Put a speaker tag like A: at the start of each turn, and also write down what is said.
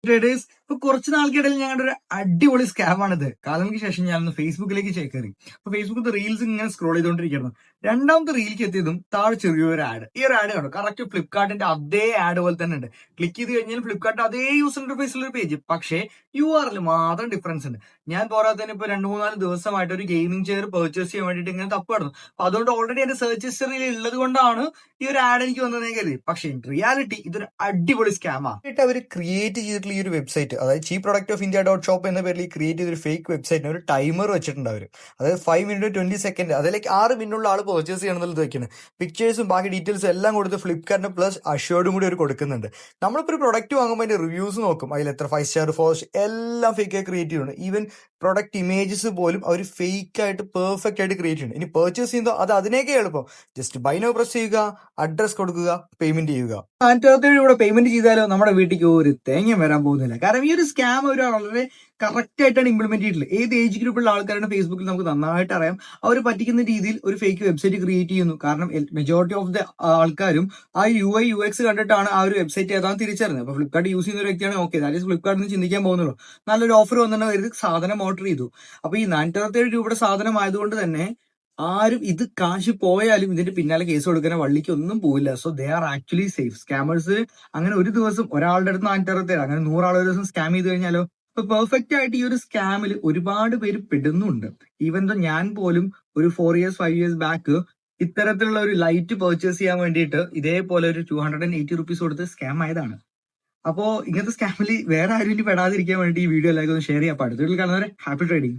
A: Traders ഇപ്പൊ കുറച്ച് നാൾക്കിടയിൽ ഞങ്ങളുടെ ഒരു അടിപൊളി സ്കാമാണിത്. കാലങ്ങൾക്ക് ശേഷം ഞാൻ ഒന്ന് ഫേസ്ബുക്കിലേക്ക് കയറി. അപ്പൊ ഫേസ്ബുക്കിൽ റീൽസ് ഇങ്ങനെ സ്ക്രോൾ ചെയ്തുകൊണ്ടിരിക്കുന്നു. രണ്ടാമത്തെ റീലിലേക്ക് എത്തിയതും താഴെ ചെറിയൊരു ആഡ്. ഈ ഒരു ആഡ് കണ്ടു, കറക്റ്റ് ഫ്ലിപ്കാർട്ടിന്റെ അതേ ആഡ് പോലെ തന്നെ ഉണ്ട്. ക്ലിക്ക് ചെയ്ത് കഴിഞ്ഞാൽ ഫ്ലിപ്കാർട്ട് അതേ യൂസർ ഇന്റർഫേസിലുള്ള ഒരു പേജ്, പക്ഷേ URL മാത്രം ഡിഫറൻസ് ഉണ്ട്. ഞാൻ പോരാത്തതിന് ഇപ്പൊ 2-3 ദിവസമായിട്ട് ഒരു ഗെയിമിംഗ് ചെയർ പർച്ചേസ് ചെയ്യാൻ വേണ്ടിയിട്ട് ഇങ്ങനെ തപ്പായിരുന്നു. അപ്പൊ അതുകൊണ്ട് ഓൾറെഡി എന്റെ സെർച്ച് ഹിസ്റ്ററിയിൽ ഉള്ളത് കൊണ്ടാണ് ഈ ഒരു ആഡ് എനിക്ക് വന്നതേ കരുതി. പക്ഷേ റിയാലിറ്റി ഇതൊരു അടിപൊളി സ്കാമാണ്. അവർ ക്രിയേറ്റ് ചെയ്തിട്ടുള്ള ഈ ഒരു വെബ്സൈറ്റ്, അതായത് ചീപ്പ് പ്രൊഡക്റ്റ് ഓഫ് ഇന്ത്യ .shop എന്ന പേരിൽ ക്രിയേറ്റ് ചെയ്തൊരു ഫേക്ക് വെബ്സൈറ്റിന് ഒരു ടൈമർ വെച്ചിട്ടുണ്ട് അവർ. അതായത് 5 മിനിറ്റ് 20 സെക്കൻഡ്, അതിലേക്ക് 6 മിനിറ്റുള്ള ആൾ പർച്ചേസ് ചെയ്യണമെന്നുള്ളത് വെക്കുന്നത്. പിക്ചേഴ്സും ബാക്കി ഡീറ്റെയിൽസും എല്ലാം കൊടുത്ത് ഫ്ലിപ്കാർട്ടിന് പ്ലസ് അഷ്വേർഡും കൂടി അവർ കൊടുക്കുന്നുണ്ട്. നമ്മളിപ്പോൾ ഒരു പ്രൊഡക്റ്റ് വാങ്ങുമ്പോൾ അതിന്റെ റിവ്യൂസ് നോക്കും, അതിൽ എത്ര 5 സ്റ്റാർ 4 എല്ലാം ഫേക്കായി ക്രിയേറ്റ് ചെയ്യുന്നുണ്ട്. ഈവൻ പ്രൊഡക്റ്റ് ഇമേജസ് പോലും അവർ ഫേക്ക് ആയിട്ട് പെർഫെക്റ്റ് ആയിട്ട് ക്രിയേറ്റ് ചെയ്യുന്നുണ്ട്. ഇനി പർച്ചേസ് ചെയ്യുമ്പോൾ അത് അതിനേക്കാൾ എളുപ്പം. ജസ്റ്റ് ബൈ നൗ പ്രസ് ചെയ്യുക, അഡ്രസ് കൊടുക്കുക, പേയ്മെന്റ് ചെയ്യുക. 427 പേയ്മെന്റ് ചെയ്താലോ നമ്മുടെ വീട്ടിലേക്ക് ഒരു തേങ്ങ വരാൻ പോകുന്നില്ല. കാരണം ഈ ഒരു സ്കാം അവർ വളരെ കറക്റ്റ് ആയിട്ടാണ് ഇംപ്ലിമെന്റ് ചെയ്തിട്ടുള്ളത്. ഏത് ഏജ് ഗ്രൂപ്പുള്ള ആൾക്കാരാണ് ഫേസ്ബുക്കിൽ നമുക്ക് നന്നായിട്ട് അറിയാം. അവർ പറ്റിക്കുന്ന രീതിയിൽ ഒരു ഫേക്ക് വെബ്സൈറ്റ് ക്രിയേറ്റ് ചെയ്യുന്നു. കാരണം മെജോറിറ്റി ഓഫ് ദ ആൾക്കാരും ആ UI UX കണ്ടിട്ടാണ് ആ ഒരു വെബ്സൈറ്റ് ഏതാണെന്ന് തിരിച്ചറിഞ്ഞത്. അപ്പൊ ഫ്ലിപ്കാർട്ട് യൂസ് ചെയ്യുന്ന ഒരു വ്യക്തിയാണ്, ഓക്കെ ദാറ്റ് ഈസ് ഫ്ലിപ്കാർട്ടിൽ നിന്ന് ചിന്തിക്കാൻ പോകുന്നുള്ളൂ. നല്ലൊരു ഓഫർ വന്നിട്ട് കരുതി സാധനം ഓർഡർ ചെയ്തു. അപ്പൊ ഈ 427 സാധനം ആയതുകൊണ്ട് തന്നെ ആരും ഇത് കാശ് പോയാലും ഇതിന്റെ പിന്നാലെ കേസ് കൊടുക്കുന്ന വള്ളിക്ക് ഒന്നും പോയില്ല. So they are actually safe. Scammers അങ്ങനെ ഒരു ദിവസം ഒരാളുടെ അടുത്ത് 467, അങ്ങനെ 100 ആൾ ഒരു ദിവസം സ്കാം ചെയ്ത് കഴിഞ്ഞാലോ. ഇപ്പൊ പെർഫെക്റ്റ് ആയിട്ട് ഈ ഒരു സ്കാമിൽ ഒരുപാട് പേര് പെടുന്നുണ്ട്. ഈവൻ ദോ ഞാൻ പോലും ഒരു 4 ഇയേഴ്സ് 5 ഇയേഴ്സ് ബാക്ക് ഇത്തരത്തിലുള്ള ഒരു ലൈറ്റ് പർച്ചേസ് ചെയ്യാൻ വേണ്ടിയിട്ട് ഇതേപോലെ ഒരു 280 റുപ്പീസ് കൊടുത്ത് സ്കാം ആയതാണ്. അപ്പോ ഇങ്ങനത്തെ സ്കാമിൽ വേറെ ആരും ഇനി പെടാതിരിക്കാൻ വേണ്ടി ഈ വീഡിയോ എല്ലാവർക്കും ഷെയർ ചെയ്യാം. അടുത്ത വീട്ടിൽ കാണുന്നവരെ ഹാപ്പി ട്രേഡിംഗ്.